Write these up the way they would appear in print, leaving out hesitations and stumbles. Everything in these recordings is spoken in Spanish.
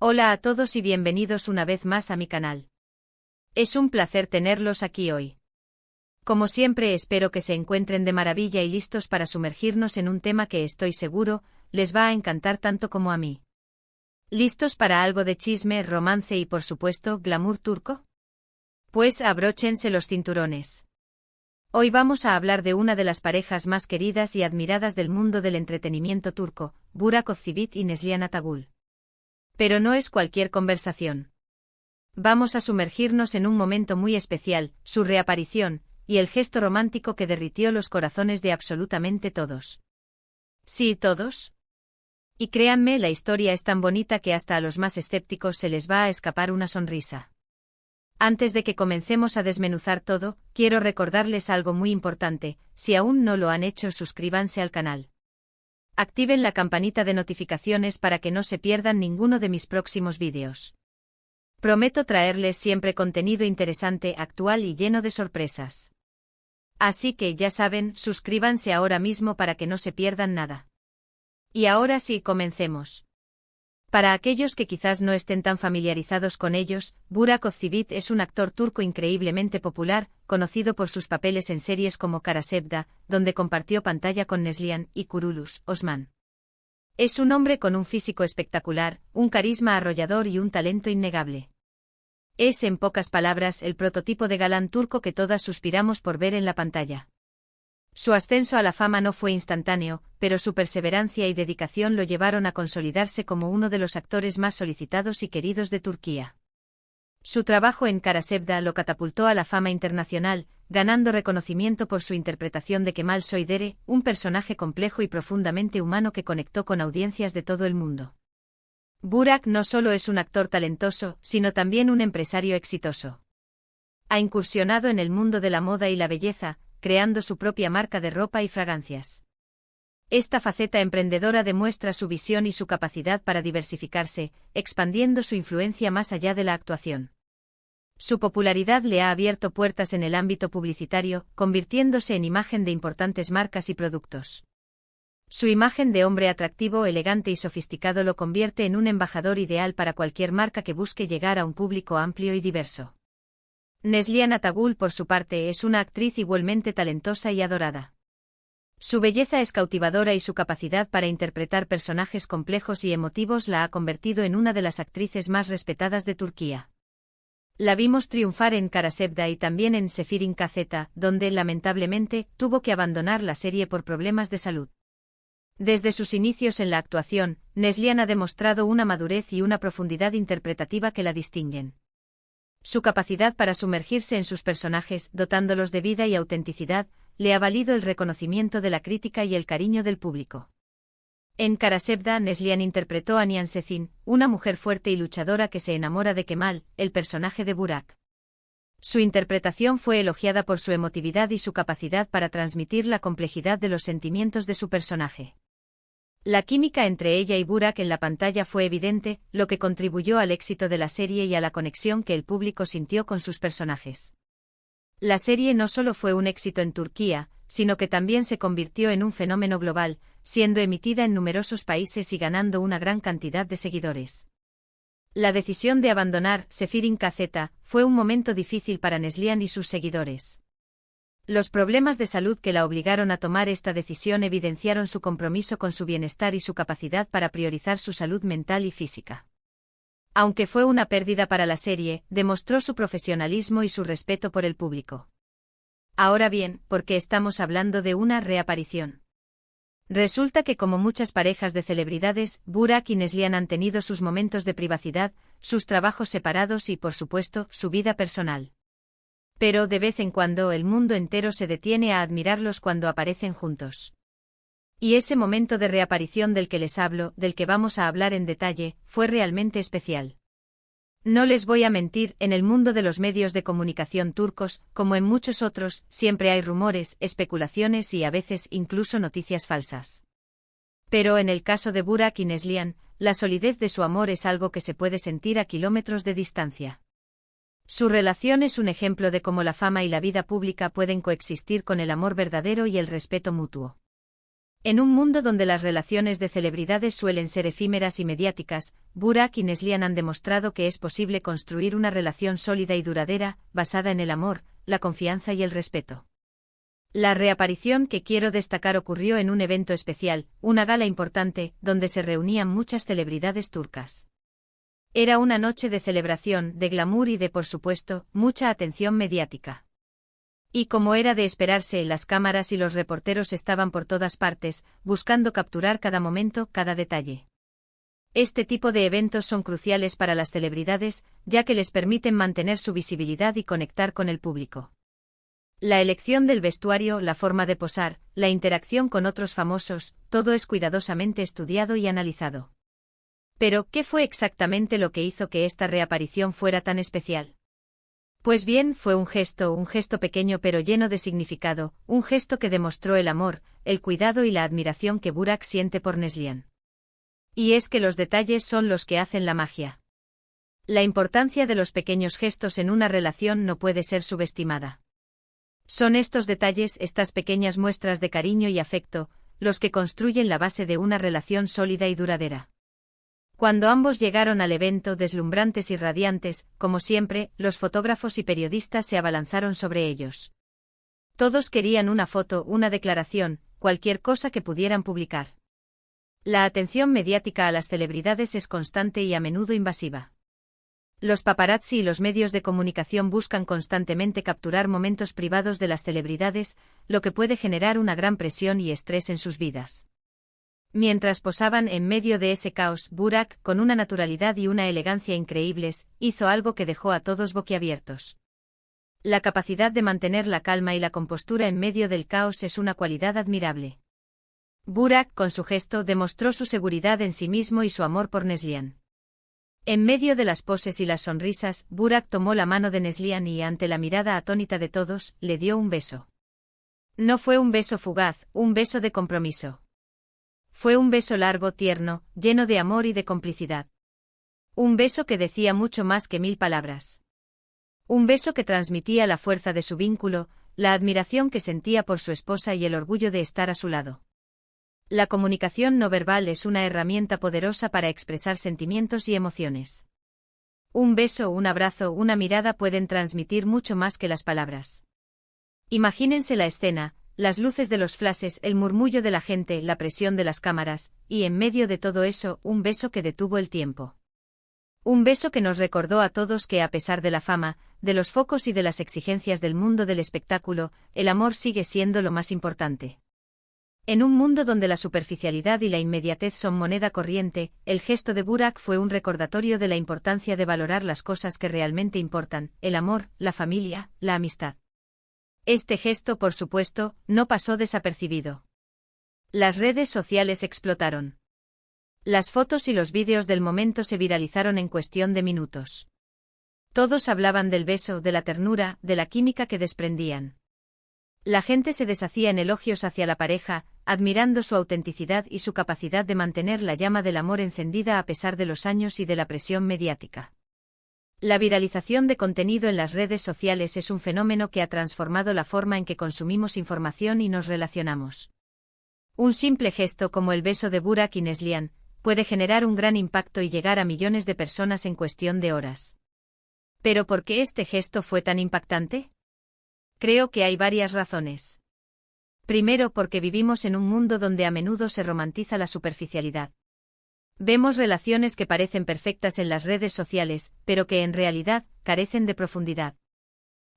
Hola a todos y bienvenidos una vez más a mi canal. Es un placer tenerlos aquí hoy. Como siempre espero que se encuentren de maravilla y listos para sumergirnos en un tema que estoy seguro, les va a encantar tanto como a mí. ¿Listos para algo de chisme, romance y por supuesto, glamour turco? Pues abróchense los cinturones. Hoy vamos a hablar de una de las parejas más queridas y admiradas del mundo del entretenimiento turco, Burak Özçivit y Neslihan Atagül. Pero no es cualquier conversación. Vamos a sumergirnos en un momento muy especial, su reaparición, y el gesto romántico que derritió los corazones de absolutamente todos. ¿Sí, todos? Y créanme, la historia es tan bonita que hasta a los más escépticos se les va a escapar una sonrisa. Antes de que comencemos a desmenuzar todo, quiero recordarles algo muy importante: si aún no lo han hecho, suscríbanse al canal. Activen la campanita de notificaciones para que no se pierdan ninguno de mis próximos vídeos. Prometo traerles siempre contenido interesante, actual y lleno de sorpresas. Así que ya saben, suscríbanse ahora mismo para que no se pierdan nada. Y ahora sí, comencemos. Para aquellos que quizás no estén tan familiarizados con ellos, Burak Özçivit es un actor turco increíblemente popular, conocido por sus papeles en series como Kara Sevda, donde compartió pantalla con Neslihan, y Kuruluş, Osman. Es un hombre con un físico espectacular, un carisma arrollador y un talento innegable. Es, en pocas palabras, el prototipo de galán turco que todas suspiramos por ver en la pantalla. Su ascenso a la fama no fue instantáneo, pero su perseverancia y dedicación lo llevaron a consolidarse como uno de los actores más solicitados y queridos de Turquía. Su trabajo en Kara Sevda lo catapultó a la fama internacional, ganando reconocimiento por su interpretación de Kemal Soydere, un personaje complejo y profundamente humano que conectó con audiencias de todo el mundo. Burak no solo es un actor talentoso, sino también un empresario exitoso. Ha incursionado en el mundo de la moda y la belleza, creando su propia marca de ropa y fragancias. Esta faceta emprendedora demuestra su visión y su capacidad para diversificarse, expandiendo su influencia más allá de la actuación. Su popularidad le ha abierto puertas en el ámbito publicitario, convirtiéndose en imagen de importantes marcas y productos. Su imagen de hombre atractivo, elegante y sofisticado lo convierte en un embajador ideal para cualquier marca que busque llegar a un público amplio y diverso. Neslihan Atagül, por su parte, es una actriz igualmente talentosa y adorada. Su belleza es cautivadora y su capacidad para interpretar personajes complejos y emotivos la ha convertido en una de las actrices más respetadas de Turquía. La vimos triunfar en Kara Sevda y también en Sefirin Kazeta, donde, lamentablemente, tuvo que abandonar la serie por problemas de salud. Desde sus inicios en la actuación, Neslihan ha demostrado una madurez y una profundidad interpretativa que la distinguen. Su capacidad para sumergirse en sus personajes, dotándolos de vida y autenticidad, le ha valido el reconocimiento de la crítica y el cariño del público. En Kara Sevda, Neslihan interpretó a Nihan Sezin, una mujer fuerte y luchadora que se enamora de Kemal, el personaje de Burak. Su interpretación fue elogiada por su emotividad y su capacidad para transmitir la complejidad de los sentimientos de su personaje. La química entre ella y Burak en la pantalla fue evidente, lo que contribuyó al éxito de la serie y a la conexión que el público sintió con sus personajes. La serie no solo fue un éxito en Turquía, sino que también se convirtió en un fenómeno global, siendo emitida en numerosos países y ganando una gran cantidad de seguidores. La decisión de abandonar Sefirin Kazeta fue un momento difícil para Neslihan y sus seguidores. Los problemas de salud que la obligaron a tomar esta decisión evidenciaron su compromiso con su bienestar y su capacidad para priorizar su salud mental y física. Aunque fue una pérdida para la serie, demostró su profesionalismo y su respeto por el público. Ahora bien, ¿por qué estamos hablando de una reaparición? Resulta que, como muchas parejas de celebridades, Burak y Neslihan han tenido sus momentos de privacidad, sus trabajos separados y, por supuesto, su vida personal. Pero de vez en cuando el mundo entero se detiene a admirarlos cuando aparecen juntos. Y ese momento de reaparición del que les hablo, del que vamos a hablar en detalle, fue realmente especial. No les voy a mentir, en el mundo de los medios de comunicación turcos, como en muchos otros, siempre hay rumores, especulaciones y a veces incluso noticias falsas. Pero en el caso de Burak y Neslihan, la solidez de su amor es algo que se puede sentir a kilómetros de distancia. Su relación es un ejemplo de cómo la fama y la vida pública pueden coexistir con el amor verdadero y el respeto mutuo. En un mundo donde las relaciones de celebridades suelen ser efímeras y mediáticas, Burak y Neslihan han demostrado que es posible construir una relación sólida y duradera, basada en el amor, la confianza y el respeto. La reaparición que quiero destacar ocurrió en un evento especial, una gala importante, donde se reunían muchas celebridades turcas. Era una noche de celebración, de glamour y de, por supuesto, mucha atención mediática. Y como era de esperarse, las cámaras y los reporteros estaban por todas partes, buscando capturar cada momento, cada detalle. Este tipo de eventos son cruciales para las celebridades, ya que les permiten mantener su visibilidad y conectar con el público. La elección del vestuario, la forma de posar, la interacción con otros famosos, todo es cuidadosamente estudiado y analizado. Pero, ¿qué fue exactamente lo que hizo que esta reaparición fuera tan especial? Pues bien, fue un gesto pequeño pero lleno de significado, un gesto que demostró el amor, el cuidado y la admiración que Burak siente por Neslihan. Y es que los detalles son los que hacen la magia. La importancia de los pequeños gestos en una relación no puede ser subestimada. Son estos detalles, estas pequeñas muestras de cariño y afecto, los que construyen la base de una relación sólida y duradera. Cuando ambos llegaron al evento deslumbrantes y radiantes, como siempre, los fotógrafos y periodistas se abalanzaron sobre ellos. Todos querían una foto, una declaración, cualquier cosa que pudieran publicar. La atención mediática a las celebridades es constante y a menudo invasiva. Los paparazzi y los medios de comunicación buscan constantemente capturar momentos privados de las celebridades, lo que puede generar una gran presión y estrés en sus vidas. Mientras posaban en medio de ese caos, Burak, con una naturalidad y una elegancia increíbles, hizo algo que dejó a todos boquiabiertos. La capacidad de mantener la calma y la compostura en medio del caos es una cualidad admirable. Burak, con su gesto, demostró su seguridad en sí mismo y su amor por Neslihan. En medio de las poses y las sonrisas, Burak tomó la mano de Neslihan y, ante la mirada atónita de todos, le dio un beso. No fue un beso fugaz, un beso de compromiso. Fue un beso largo, tierno, lleno de amor y de complicidad. Un beso que decía mucho más que 1000 palabras. Un beso que transmitía la fuerza de su vínculo, la admiración que sentía por su esposa y el orgullo de estar a su lado. La comunicación no verbal es una herramienta poderosa para expresar sentimientos y emociones. Un beso, un abrazo, una mirada pueden transmitir mucho más que las palabras. Imagínense la escena, las luces de los flashes, el murmullo de la gente, la presión de las cámaras, y en medio de todo eso, un beso que detuvo el tiempo. Un beso que nos recordó a todos que a pesar de la fama, de los focos y de las exigencias del mundo del espectáculo, el amor sigue siendo lo más importante. En un mundo donde la superficialidad y la inmediatez son moneda corriente, el gesto de Burak fue un recordatorio de la importancia de valorar las cosas que realmente importan, el amor, la familia, la amistad. Este gesto, por supuesto, no pasó desapercibido. Las redes sociales explotaron. Las fotos y los vídeos del momento se viralizaron en cuestión de minutos. Todos hablaban del beso, de la ternura, de la química que desprendían. La gente se deshacía en elogios hacia la pareja, admirando su autenticidad y su capacidad de mantener la llama del amor encendida a pesar de los años y de la presión mediática. La viralización de contenido en las redes sociales es un fenómeno que ha transformado la forma en que consumimos información y nos relacionamos. Un simple gesto como el beso de Burak y Neslihan puede generar un gran impacto y llegar a millones de personas en cuestión de horas. ¿Pero por qué este gesto fue tan impactante? Creo que hay varias razones. Primero, porque vivimos en un mundo donde a menudo se romantiza la superficialidad. Vemos relaciones que parecen perfectas en las redes sociales, pero que en realidad carecen de profundidad.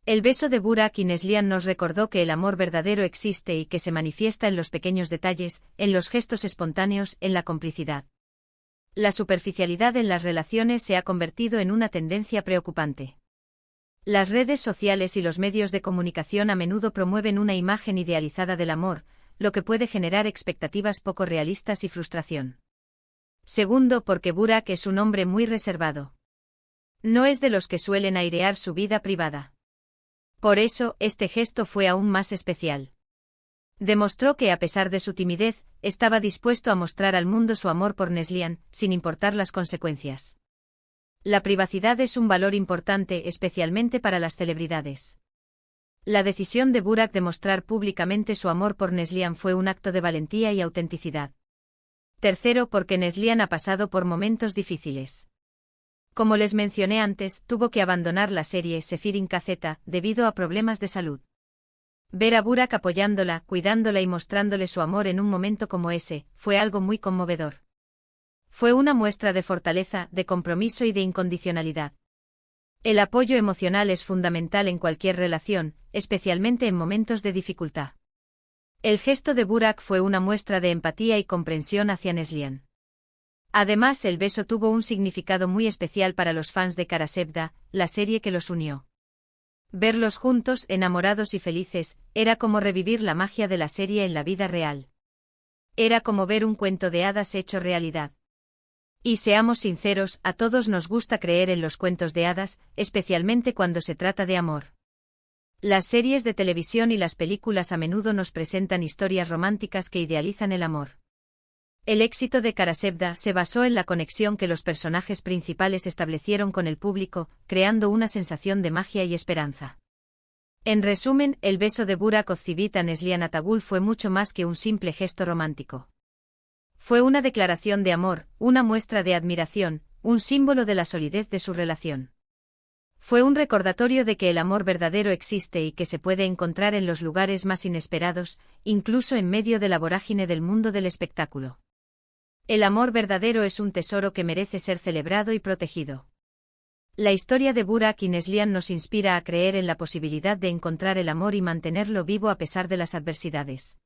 El beso de Burak y Neslihan nos recordó que el amor verdadero existe y que se manifiesta en los pequeños detalles, en los gestos espontáneos, en la complicidad. La superficialidad en las relaciones se ha convertido en una tendencia preocupante. Las redes sociales y los medios de comunicación a menudo promueven una imagen idealizada del amor, lo que puede generar expectativas poco realistas y frustración. Segundo, porque Burak es un hombre muy reservado. No es de los que suelen airear su vida privada. Por eso, este gesto fue aún más especial. Demostró que a pesar de su timidez, estaba dispuesto a mostrar al mundo su amor por Neslihan, sin importar las consecuencias. La privacidad es un valor importante especialmente para las celebridades. La decisión de Burak de mostrar públicamente su amor por Neslihan fue un acto de valentía y autenticidad. Tercero, porque Neslihan ha pasado por momentos difíciles. Como les mencioné antes, tuvo que abandonar la serie Sefirin Kazeta debido a problemas de salud. Ver a Burak apoyándola, cuidándola y mostrándole su amor en un momento como ese, fue algo muy conmovedor. Fue una muestra de fortaleza, de compromiso y de incondicionalidad. El apoyo emocional es fundamental en cualquier relación, especialmente en momentos de dificultad. El gesto de Burak fue una muestra de empatía y comprensión hacia Neslihan. Además, el beso tuvo un significado muy especial para los fans de Kara Sevda, la serie que los unió. Verlos juntos, enamorados y felices, era como revivir la magia de la serie en la vida real. Era como ver un cuento de hadas hecho realidad. Y seamos sinceros, a todos nos gusta creer en los cuentos de hadas, especialmente cuando se trata de amor. Las series de televisión y las películas a menudo nos presentan historias románticas que idealizan el amor. El éxito de Kara Sevda se basó en la conexión que los personajes principales establecieron con el público, creando una sensación de magia y esperanza. En resumen, el beso de Burak Özçivit a Neslihan Atagül fue mucho más que un simple gesto romántico. Fue una declaración de amor, una muestra de admiración, un símbolo de la solidez de su relación. Fue un recordatorio de que el amor verdadero existe y que se puede encontrar en los lugares más inesperados, incluso en medio de la vorágine del mundo del espectáculo. El amor verdadero es un tesoro que merece ser celebrado y protegido. La historia de Burak y Neslihan nos inspira a creer en la posibilidad de encontrar el amor y mantenerlo vivo a pesar de las adversidades.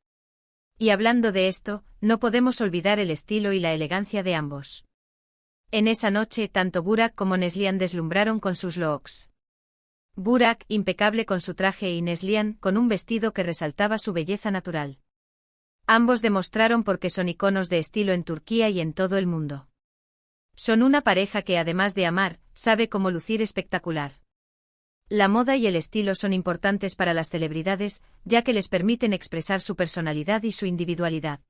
Y hablando de esto, no podemos olvidar el estilo y la elegancia de ambos. En esa noche, tanto Burak como Neslihan deslumbraron con sus looks. Burak, impecable con su traje, y Neslihan, con un vestido que resaltaba su belleza natural. Ambos demostraron por qué son iconos de estilo en Turquía y en todo el mundo. Son una pareja que, además de amar, sabe cómo lucir espectacular. La moda y el estilo son importantes para las celebridades, ya que les permiten expresar su personalidad y su individualidad.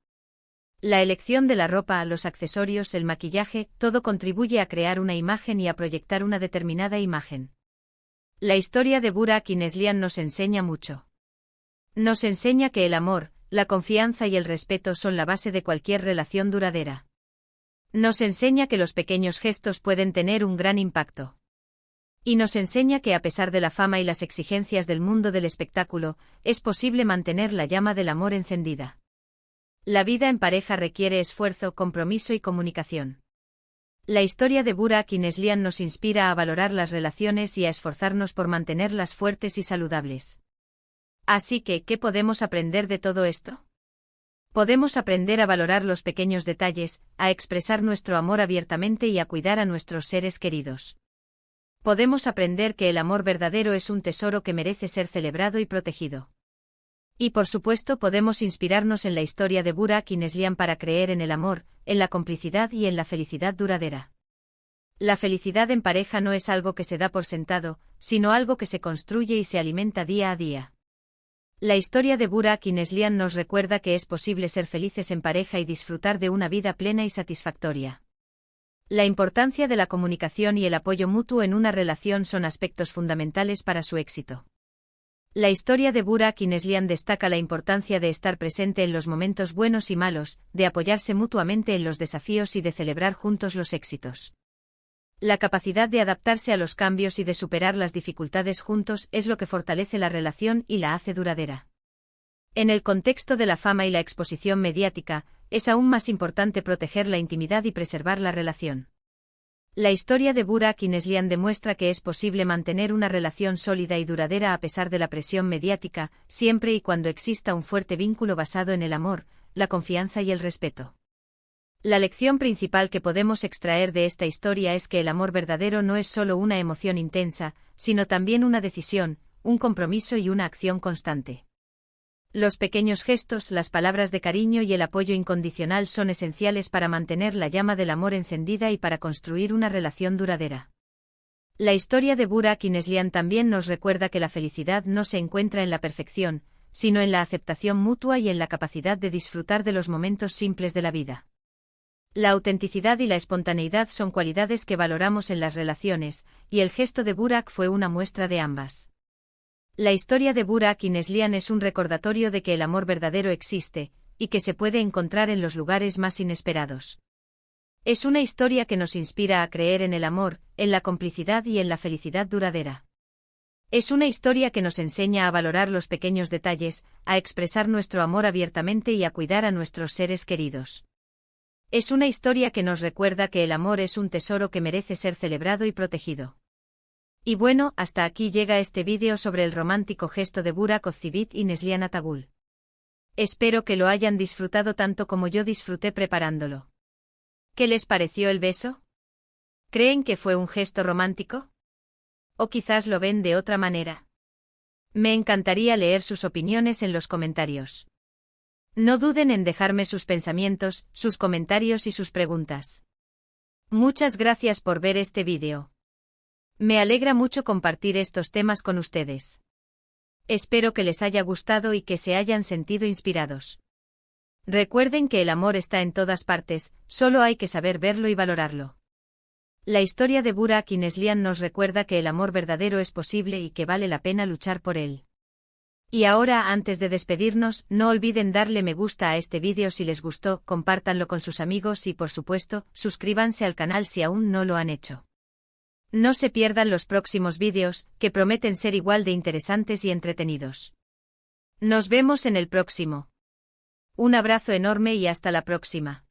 La elección de la ropa, los accesorios, el maquillaje, todo contribuye a crear una imagen y a proyectar una determinada imagen. La historia de Burak y Neslihan nos enseña mucho. Nos enseña que el amor, la confianza y el respeto son la base de cualquier relación duradera. Nos enseña que los pequeños gestos pueden tener un gran impacto. Y nos enseña que a pesar de la fama y las exigencias del mundo del espectáculo, es posible mantener la llama del amor encendida. La vida en pareja requiere esfuerzo, compromiso y comunicación. La historia de Burak y Neslihan nos inspira a valorar las relaciones y a esforzarnos por mantenerlas fuertes y saludables. Así que, ¿qué podemos aprender de todo esto? Podemos aprender a valorar los pequeños detalles, a expresar nuestro amor abiertamente y a cuidar a nuestros seres queridos. Podemos aprender que el amor verdadero es un tesoro que merece ser celebrado y protegido. Y por supuesto podemos inspirarnos en la historia de Burak y Neslihan para creer en el amor, en la complicidad y en la felicidad duradera. La felicidad en pareja no es algo que se da por sentado, sino algo que se construye y se alimenta día a día. La historia de Burak y Neslihan nos recuerda que es posible ser felices en pareja y disfrutar de una vida plena y satisfactoria. La importancia de la comunicación y el apoyo mutuo en una relación son aspectos fundamentales para su éxito. La historia de Burak y Neslihan destaca la importancia de estar presente en los momentos buenos y malos, de apoyarse mutuamente en los desafíos y de celebrar juntos los éxitos. La capacidad de adaptarse a los cambios y de superar las dificultades juntos es lo que fortalece la relación y la hace duradera. En el contexto de la fama y la exposición mediática, es aún más importante proteger la intimidad y preservar la relación. La historia de Burak y Neslihan demuestra que es posible mantener una relación sólida y duradera a pesar de la presión mediática, siempre y cuando exista un fuerte vínculo basado en el amor, la confianza y el respeto. La lección principal que podemos extraer de esta historia es que el amor verdadero no es solo una emoción intensa, sino también una decisión, un compromiso y una acción constante. Los pequeños gestos, las palabras de cariño y el apoyo incondicional son esenciales para mantener la llama del amor encendida y para construir una relación duradera. La historia de Burak y Neslihan también nos recuerda que la felicidad no se encuentra en la perfección, sino en la aceptación mutua y en la capacidad de disfrutar de los momentos simples de la vida. La autenticidad y la espontaneidad son cualidades que valoramos en las relaciones, y el gesto de Burak fue una muestra de ambas. La historia de Burak y Neslihan es un recordatorio de que el amor verdadero existe, y que se puede encontrar en los lugares más inesperados. Es una historia que nos inspira a creer en el amor, en la complicidad y en la felicidad duradera. Es una historia que nos enseña a valorar los pequeños detalles, a expresar nuestro amor abiertamente y a cuidar a nuestros seres queridos. Es una historia que nos recuerda que el amor es un tesoro que merece ser celebrado y protegido. Y bueno, hasta aquí llega este vídeo sobre el romántico gesto de Burak Ozceğit y Neslihan Atagül. Espero que lo hayan disfrutado tanto como yo disfruté preparándolo. ¿Qué les pareció el beso? ¿Creen que fue un gesto romántico? ¿O quizás lo ven de otra manera? Me encantaría leer sus opiniones en los comentarios. No duden en dejarme sus pensamientos, sus comentarios y sus preguntas. Muchas gracias por ver este vídeo. Me alegra mucho compartir estos temas con ustedes. Espero que les haya gustado y que se hayan sentido inspirados. Recuerden que el amor está en todas partes, solo hay que saber verlo y valorarlo. La historia de Burak y Neslihan nos recuerda que el amor verdadero es posible y que vale la pena luchar por él. Y ahora, antes de despedirnos, no olviden darle me gusta a este vídeo si les gustó, compártanlo con sus amigos y, por supuesto, suscríbanse al canal si aún no lo han hecho. No se pierdan los próximos vídeos, que prometen ser igual de interesantes y entretenidos. Nos vemos en el próximo. Un abrazo enorme y hasta la próxima.